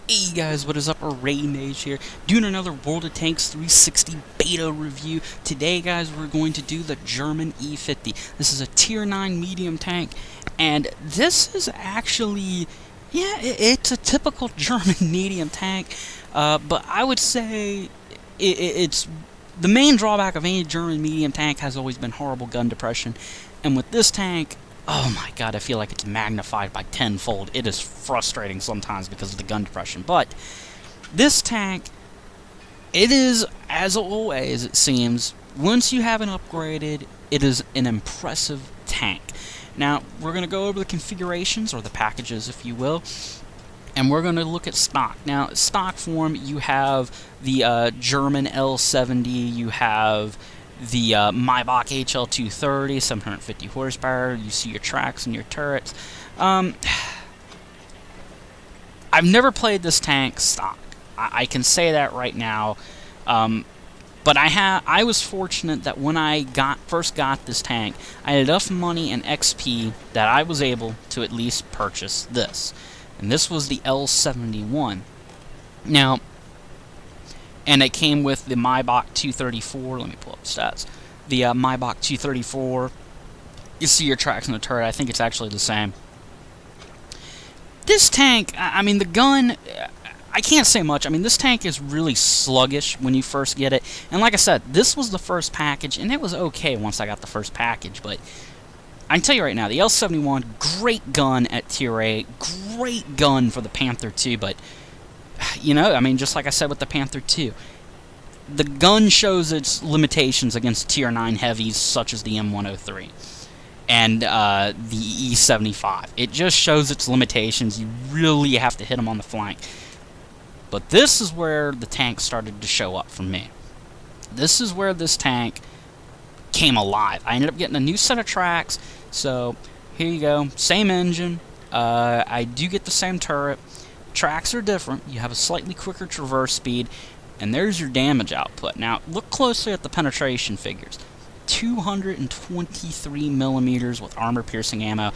Hey guys, what is up? Array Mage here, doing another World of Tanks 360 beta review. Today, guys, we're going to do the German E-50. This is a Tier 9 medium tank, and this is actually, yeah, it's a typical German medium tank, but I would say it's the main drawback of any German medium tank has always been horrible gun depression, and with this tank, oh my god, I feel like it's magnified by tenfold. It is frustrating sometimes because of the gun depression. But this tank, it is, as always, it seems, once you have it upgraded, it is an impressive tank. Now, we're going to go over the configurations, or the packages, if you will, and we're going to look at stock. Now, stock form, you have the German L70, you have the Maybach HL230, 750 horsepower. You see your tracks and your turrets. I've never played this tank stock. I can say that right now. But I was fortunate that when I first got this tank, I had enough money and XP that I was able to at least purchase this. And this was the L71. Now, and it came with the Maybach 234. Let me pull up the stats. The Maybach 234. You see your tracks in the turret. I think it's actually the same. This tank, I mean, the gun, I can't say much. I mean, this tank is really sluggish when you first get it. And like I said, this was the first package, and it was okay once I got the first package. But I can tell you right now, the L71, great gun at Tier 8. Great gun for the Panther 2, but you know, I mean, just like I said with the Panther 2, the gun shows its limitations against Tier 9 heavies such as the M103 and the E-75. It just shows its limitations. You really have to hit them on the flank. But this is where the tank started to show up for me. This is where this tank came alive. I ended up getting a new set of tracks, so here you go. Same engine. I do get the same turret. Tracks are different. You have a slightly quicker traverse speed, and there's your damage output. Now, look closely at the penetration figures. 223 millimeters with armor-piercing ammo.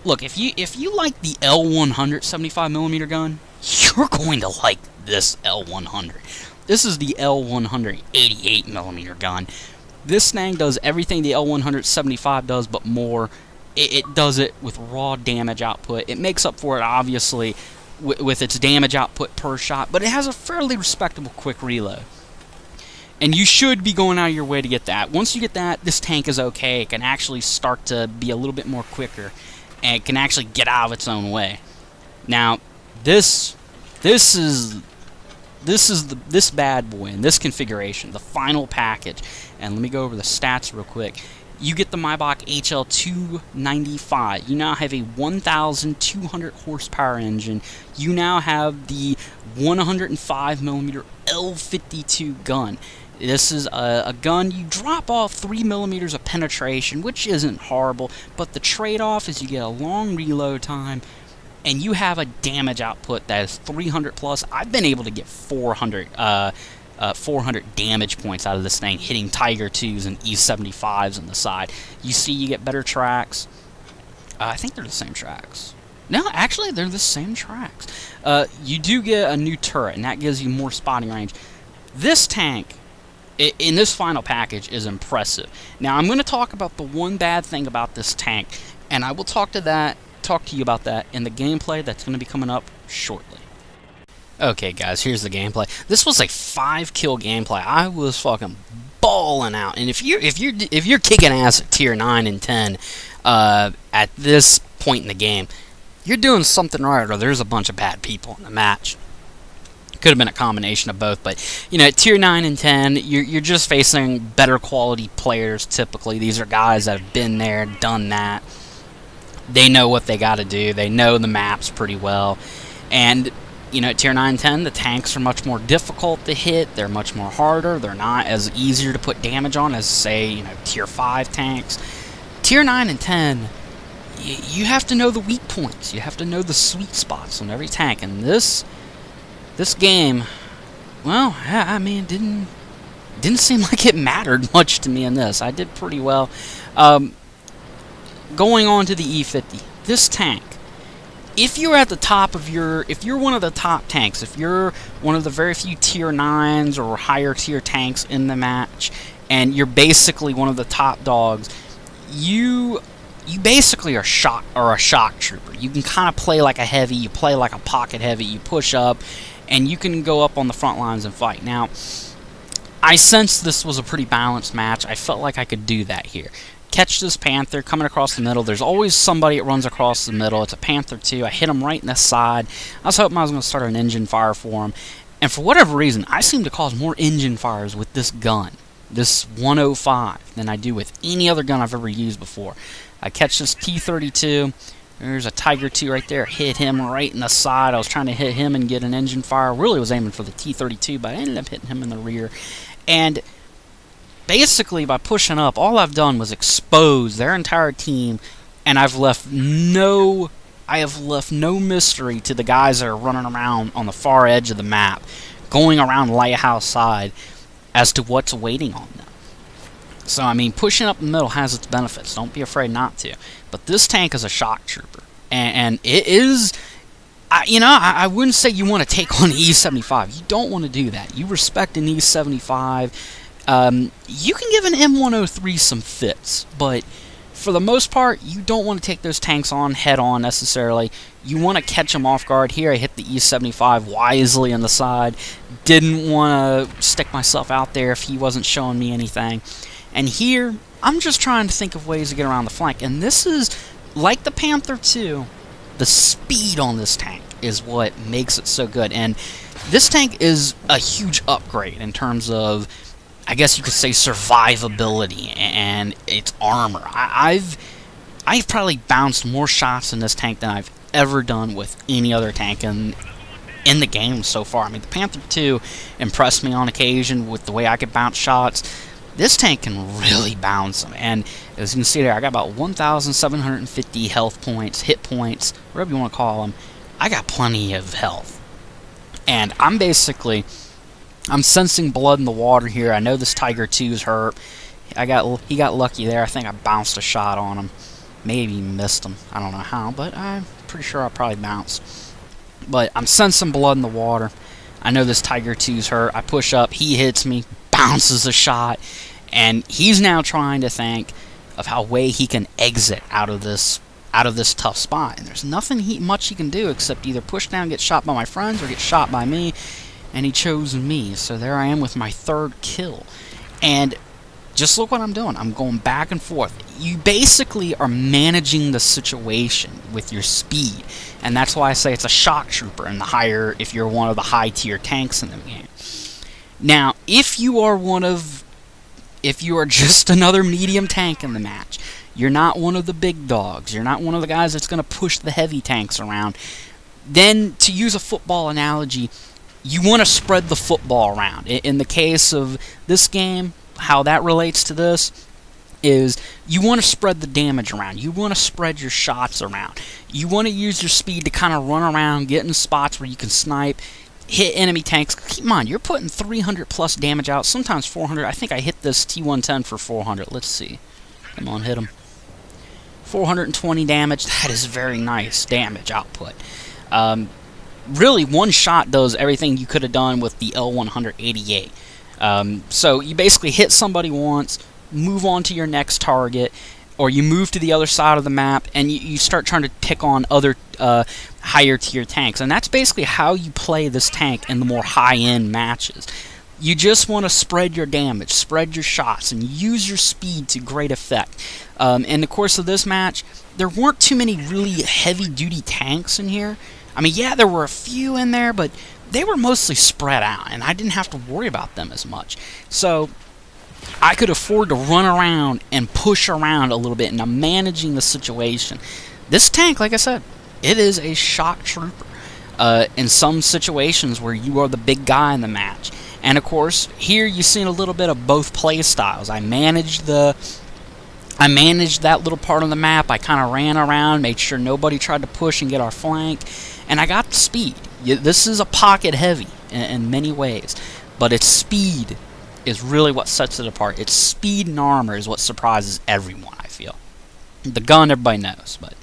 Look, if you like the L100 75 millimeter gun, you're going to like this L100. This is the L100 88 millimeter gun. This thing does everything the L100 75 does, but more. It does it with raw damage output. It makes up for it, obviously, with its damage output per shot, but it has a fairly respectable quick reload. And you should be going out of your way to get that. Once you get that, this tank is okay. It can actually start to be a little bit more quicker, and it can actually get out of its own way. Now, this bad boy in this configuration, the final package, and let me go over the stats real quick. You get the Maybach HL295. You now have a 1,200 horsepower engine. You now have the 105mm L52 gun. This is a gun, you drop off 3 millimeters of penetration, which isn't horrible, but the trade-off is you get a long reload time, and you have a damage output that is 300 plus. I've been able to get 400 damage points out of this thing, hitting Tiger 2s and E75s on the side. You see you get better tracks. I think they're the same tracks. No, actually, they're the same tracks. You do get a new turret, and that gives you more spotting range. This tank, in this final package, is impressive. Now, I'm going to talk about the one bad thing about this tank, and I will talk to you about that in the gameplay that's going to be coming up shortly. Okay, guys, here's the gameplay. This was a 5-kill gameplay. I was fucking balling out. And if you're kicking ass at Tier 9 and 10 at this point in the game, you're doing something right, or there's a bunch of bad people in the match. Could have been a combination of both, but you know, at Tier 9 and 10, you're just facing better quality players. Typically, these are guys that have been there, done that. They know what they got to do. They know the maps pretty well, and you know, at Tier 9 and 10, the tanks are much more difficult to hit. They're much more harder. They're not as easier to put damage on as, say, you know, Tier 5 tanks. Tier 9 and 10, you have to know the weak points. You have to know the sweet spots on every tank. And this game, well, I mean, didn't seem like it mattered much to me in this. I did pretty well. Going on to the E-50, this tank, if you're at the top of if you're one of the top tanks, if you're one of the very few tier 9s or higher tier tanks in the match, and you're basically one of the top dogs, you basically are a shock trooper. You can kind of play like a heavy, you play like a pocket heavy, you push up, and you can go up on the front lines and fight. Now, I sensed this was a pretty balanced match. I felt like I could do that here. Catch this Panther coming across the middle. There's always somebody that runs across the middle. It's a Panther too. I hit him right in the side. I was hoping I was going to start an engine fire for him. And for whatever reason, I seem to cause more engine fires with this gun, this 105, than I do with any other gun I've ever used before. I catch this T-32. There's a Tiger 2 right there. Hit him right in the side. I was trying to hit him and get an engine fire. Really was aiming for the T-32, but I ended up hitting him in the rear. And basically, by pushing up, all I've done was expose their entire team, and I have left no mystery to the guys that are running around on the far edge of the map, going around Lighthouse side, as to what's waiting on them. So, I mean, pushing up the middle has its benefits. Don't be afraid not to. But this tank is a shock trooper. And it is... I wouldn't say you want to take on the E-75. You don't want to do that. You respect an E-75. You can give an M103 some fits. But for the most part, you don't want to take those tanks on head-on necessarily. You want to catch them off guard. Here, I hit the E-75 wisely on the side. Didn't want to stick myself out there if he wasn't showing me anything. And here, I'm just trying to think of ways to get around the flank. And this is, like the Panther 2, the speed on this tank is what makes it so good. And this tank is a huge upgrade in terms of, I guess you could say, survivability and its armor. I've probably bounced more shots in this tank than I've ever done with any other tank in the game so far. I mean, the Panther 2 impressed me on occasion with the way I could bounce shots. This tank can really bounce them, and as you can see there, I got about 1,750 health points, hit points, whatever you want to call them. I got plenty of health, and I'm sensing blood in the water here. I know this Tiger 2's hurt. He got lucky there. I think I bounced a shot on him, maybe missed him. I don't know how, but I'm pretty sure I probably bounced. But I'm sensing blood in the water. I know this Tiger 2's hurt. I push up, he hits me, bounces a shot, and he's now trying to think of how way he can exit out of this tough spot. And there's nothing much he can do except either push down, get shot by my friends, or get shot by me. And he chose me, so there I am with my third kill. And just look what I'm doing. I'm going back and forth. You basically are managing the situation with your speed, and that's why I say it's a shock trooper in the higher, if you're one of the high tier tanks in the game. Now, if you are just another medium tank in the match, you're not one of the big dogs, you're not one of the guys that's going to push the heavy tanks around, then, to use a football analogy, you want to spread the football around. In the case of this game, how that relates to this is you want to spread the damage around. You want to spread your shots around. You want to use your speed to kind of run around, get in spots where you can snipe, hit enemy tanks. Keep in mind, you're putting 300 plus damage out, sometimes 400. I think I hit this T-110 for 400. Let's see. Come on, hit him. 420 damage. That is very nice damage output. Really, one shot does everything you could have done with the L188. So you basically hit somebody once, move on to your next target, or you move to the other side of the map, and you start trying to pick on other higher tier tanks. And that's basically how you play this tank in the more high-end matches. You just want to spread your damage, spread your shots, and use your speed to great effect. In the course of this match, there weren't too many really heavy-duty tanks in here. I mean, yeah, there were a few in there, but they were mostly spread out, and I didn't have to worry about them as much. So I could afford to run around and push around a little bit, and I'm managing the situation. This tank, like I said, it is a shock trooper in some situations where you are the big guy in the match. And of course, here you've seen a little bit of both play styles. I managed that little part of the map. I kind of ran around, made sure nobody tried to push and get our flank, and I got the speed. This is a pocket heavy in many ways, but its speed is really what sets it apart. Its speed and armor is what surprises everyone, I feel. The gun, everybody knows, but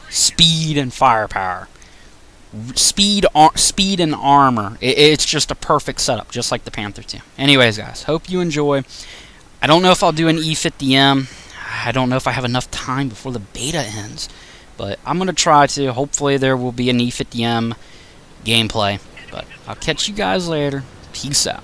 speed and firepower speed and armor. It's just a perfect setup, just like the Panther 2. Anyways, guys, hope you enjoy. I don't know if I'll do an E-50M. I don't know if I have enough time before the beta ends, but I'm going to try to. Hopefully there will be an E-50M gameplay, but I'll catch you guys later. Peace out.